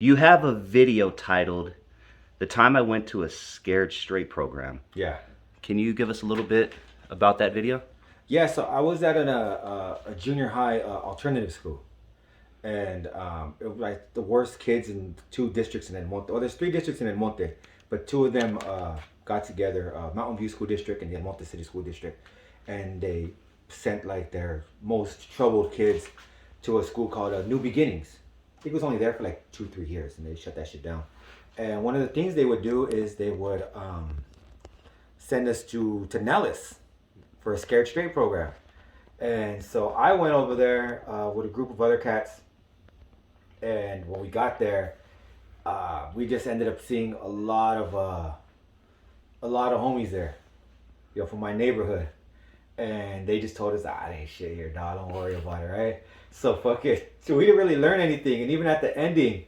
You have a video titled "The Time I Went to a Scared Straight Program." Yeah. Can you give us a little bit about that video? Yeah, so I was at a junior high alternative school. And it was like the worst kids in two districts in El Monte. Well, there's three districts in El Monte, but two of them got together, Mountain View School District and the El Monte City School District. And they sent like their most troubled kids to a school called New Beginnings. I think it was only there for like 2, 3 years, and they shut that shit down. And one of the things they would do is they would send us to Nellis for a Scared Straight program. And so I went over there with a group of other cats. And when we got there, we just ended up seeing a lot of homies there, from my neighborhood. And they just told us, "Ah, it ain't shit here, dog. Don't worry about it, right?" So fuck it. So we didn't really learn anything. And even at the ending,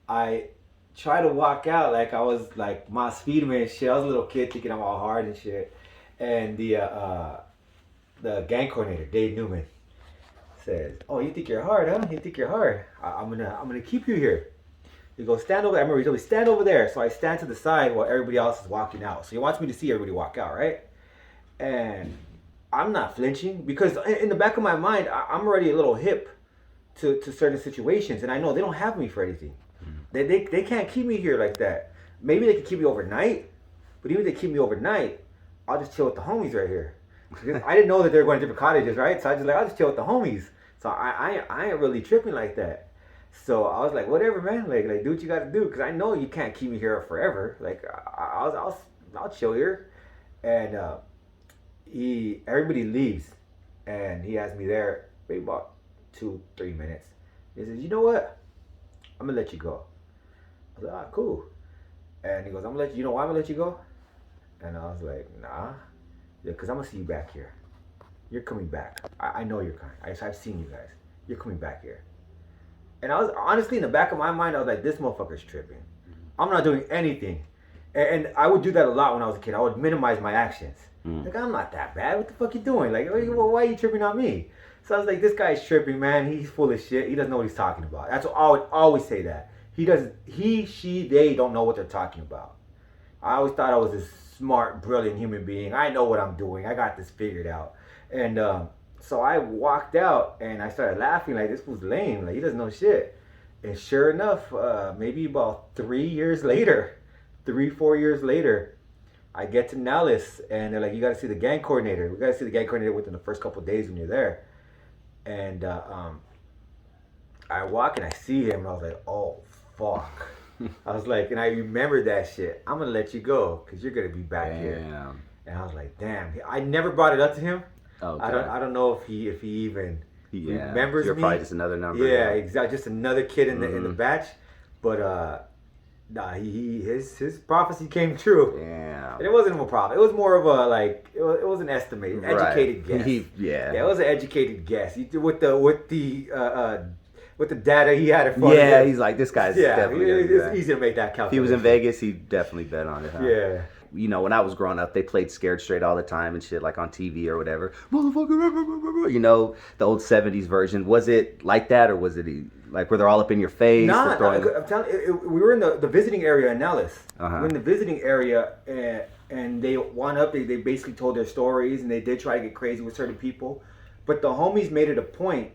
I tried to walk out like I was like Mas Speedman and shit. I was a little kid thinking I'm all hard and shit. And the gang coordinator, Dave Newman, says, "Oh, you think you're hard, huh? You think you're hard? I'm gonna keep you here." He goes, "Stand over there." I remember he told me, "Stand over there." So I stand to the side while everybody else is walking out. So he wants me to see everybody walk out, right? And I'm not flinching because in the back of my mind, I'm already a little hip to certain situations, and I know they don't have me for anything. They can't keep me here like that. Maybe they can keep me overnight, but even if they keep me overnight, I'll just chill with the homies right here. I didn't know that they were going to different cottages, right? So I just like, I'll just chill with the homies. So I ain't really tripping like that. So I was like, whatever, man. Like do what you got to do, because I know you can't keep me here forever. Like I'll chill here, and everybody leaves, and he has me there maybe about 2, 3 minutes. He says, "You know what? I'm gonna let you go." I was like, "Ah, cool." And he goes, "I'm gonna let you. You know why I'm gonna let you go?" And I was like, "Nah." Yeah, because I'm going to see you back here. You're coming back. I know you're coming. I've seen you guys. You're coming back here. And I was honestly, in the back of my mind, I was like, this motherfucker's tripping. I'm not doing anything. And I would do that a lot when I was a kid. I would minimize my actions. Like, I'm not that bad. What the fuck you doing? Like, why are you tripping on me? So I was like, this guy's tripping, man. He's full of shit. He doesn't know what he's talking about. That's what I would always say that. They don't know what they're talking about. I always thought I was this smart, brilliant human being. I know what I'm doing. I got this figured out. And so I walked out and I started laughing like, this fool's lame. Like, he doesn't know shit. And sure enough, maybe about 3 years later, 3, 4 years later, I get to Nellis and they're like, "You got to see the gang coordinator. We got to see the gang coordinator within the first couple of days when you're there." And I walk and I see him and I was like, "Oh, fuck." I was like, and I remembered that shit. "I'm gonna let you go because you're gonna be back here." And I was like, "Damn!" I never brought it up to him. Okay. I don't know if he even remembers You're me. probably just another number. Yeah, exactly. Just another kid in the batch. But nah, his prophecy came true. Yeah. And it wasn't a prophet. It was more of a it was an estimate, educated guess. Yeah, it was an educated guess. With the data he had in front of him. Yeah, he's like, this guy's definitely it's easy to make that calculation. If he was in Vegas, he definitely bet on it, huh? Yeah. You know, when I was growing up, they played Scared Straight all the time and shit, like on TV or whatever. Motherfucker, you know, the old 70s version. Was it like that, or was it like where they're all up in your face? Nah, I'm telling you, we were in the visiting area in Nellis. Uh-huh. We were in the visiting area, and they wound up, they basically told their stories, and they did try to get crazy with certain people. But the homies made it a point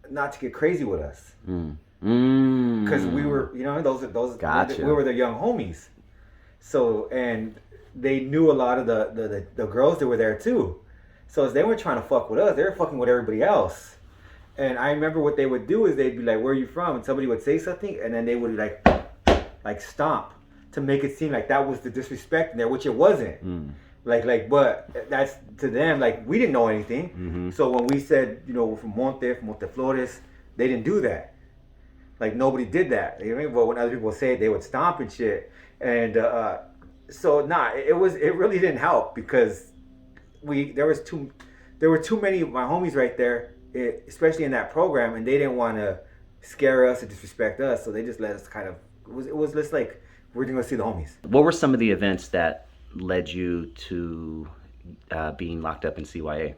not to get crazy with us. Because we were, those gotcha. We were the young homies. So, and they knew a lot of the girls that were there too. So as they weren't trying to fuck with us, they were fucking with everybody else. And I remember what they would do is they'd be like, "Where are you from?" And somebody would say something, and then they would like stomp to make it seem like that was the disrespect in there, which it wasn't. But that's to them, like, we didn't know anything. So when we said, we're from Monteflores, they didn't do that. Like, nobody did that. You know what I mean? But when other people say it, they would stomp and shit. And it really didn't help because there were too many of my homies right there, especially in that program, and they didn't want to scare us or disrespect us, so they just let us it was just like, we're going to see the homies. What were some of the events that led you to being locked up in CYA?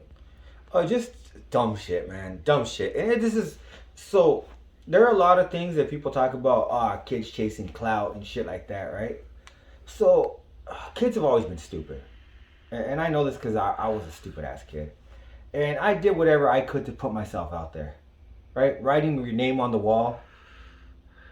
Oh, just dumb shit, man. Dumb shit. And this is so there are a lot of things that people talk about, kids chasing clout and shit like that, right? So, kids have always been stupid. And I know this because I was a stupid ass kid. And I did whatever I could to put myself out there, right? Writing your name on the wall.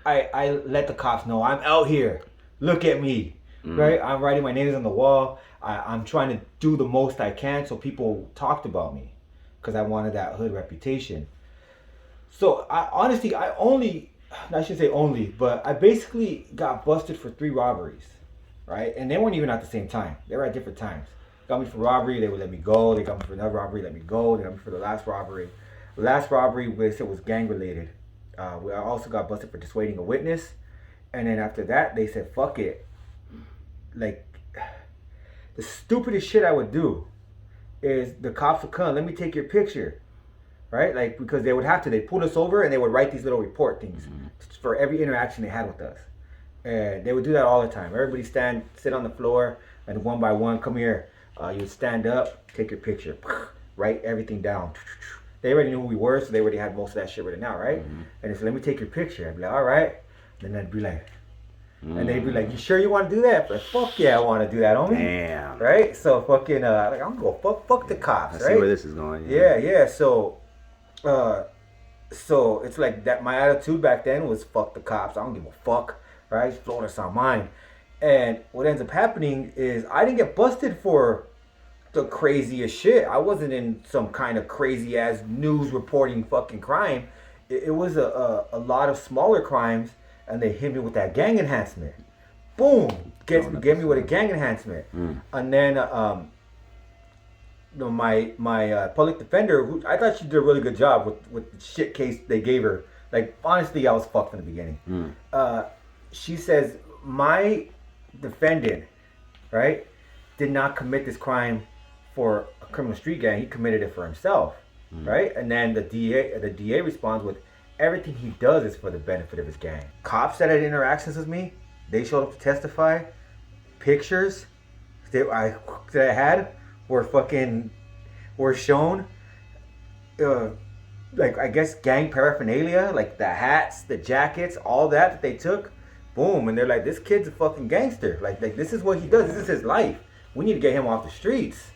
I let the cops know I'm out here. Look at me, right? I'm writing my names on the wall. I'm trying to do the most I can so people talked about me because I wanted that hood reputation. So I shouldn't say only, but I basically got busted for 3 robberies, right? And they weren't even at the same time. They were at different times. Got me for robbery, they would let me go. They got me for another robbery, let me go. They got me for the last robbery. The last robbery they said was gang related. I also got busted for dissuading a witness. And then after that, they said, fuck it. Like, the stupidest shit I would do is the cops would come, let me take your picture. Right? Like, because they would have to. They pulled us over and they would write these little report things for every interaction they had with us. And they would do that all the time. Everybody sit on the floor, and one by one, come here. You would stand up, take your picture, write everything down. They already knew who we were, so they already had most of that shit written out, right? And they said, let me take your picture. I'd be like, all right. Then I'd be like, and they'd be like, you sure you want to do that? But fuck yeah, I want to do that, homie. Damn. Right? So fucking, like, I'm going to fuck the cops, right? I see where this is going. Yeah. So it's like that. My attitude back then was fuck the cops. I don't give a fuck, right? It's blowing us on mine. And what ends up happening is I didn't get busted for the craziest shit. I wasn't in some kind of crazy ass news reporting fucking crime. It was a lot of smaller crimes, and they hit me with that gang enhancement. Boom, get me with a gang enhancement, and then my public defender, who I thought she did a really good job with the shit case they gave her. Like, honestly, I was fucked from the beginning. She says, my defendant, right, did not commit this crime for a criminal street gang. He committed it for himself, right? And then the DA responds with, everything he does is for the benefit of his gang. Cops that had interactions with me, they showed up to testify. Pictures that I had were shown, like, I guess gang paraphernalia, like the hats, the jackets, all that they took. Boom, and they're like, this kid's a fucking gangster. Like this is what he does. This is his life. We need to get him off the streets.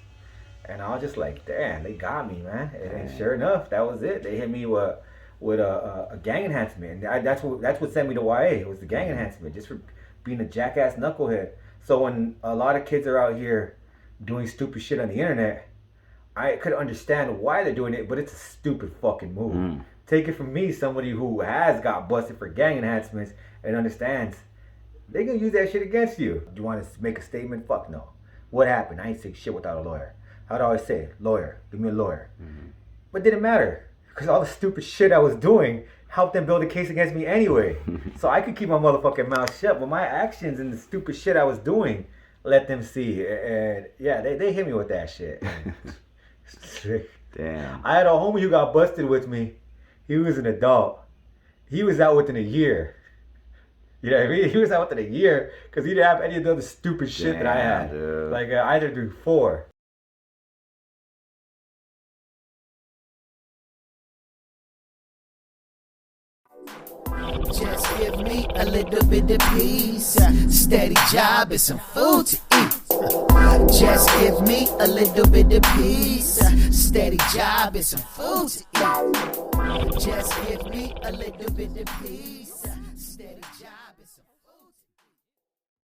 And I was just like, damn, they got me, man. And sure enough, that was it. They hit me with a gang enhancement. And that's what sent me to YA. It was the gang enhancement, just for being a jackass knucklehead. So when a lot of kids are out here doing stupid shit on the internet, I could understand why they're doing it, but it's a stupid fucking move. Take it from me, somebody who has got busted for gang enhancements and understands they gonna use that shit against you. Do you want to make a statement? Fuck no. What happened? I ain't say shit without a lawyer. How'd I always say? Lawyer. Give me a lawyer. But it didn't matter, because all the stupid shit I was doing helped them build a case against me anyway. So I could keep my motherfucking mouth shut, but my actions and the stupid shit I was doing let them see. And yeah, they hit me with that shit. Damn. I had a homie who got busted with me. He was an adult. He was out within a year. You know what I mean? He was out within a year because he didn't have any of the other stupid shit that I had. Dude. Like I did before. Just give me a little bit of peace. Steady job and some food to eat. Just give me a little bit of peace. Steady job and some food to eat. Just give me a little bit of peace.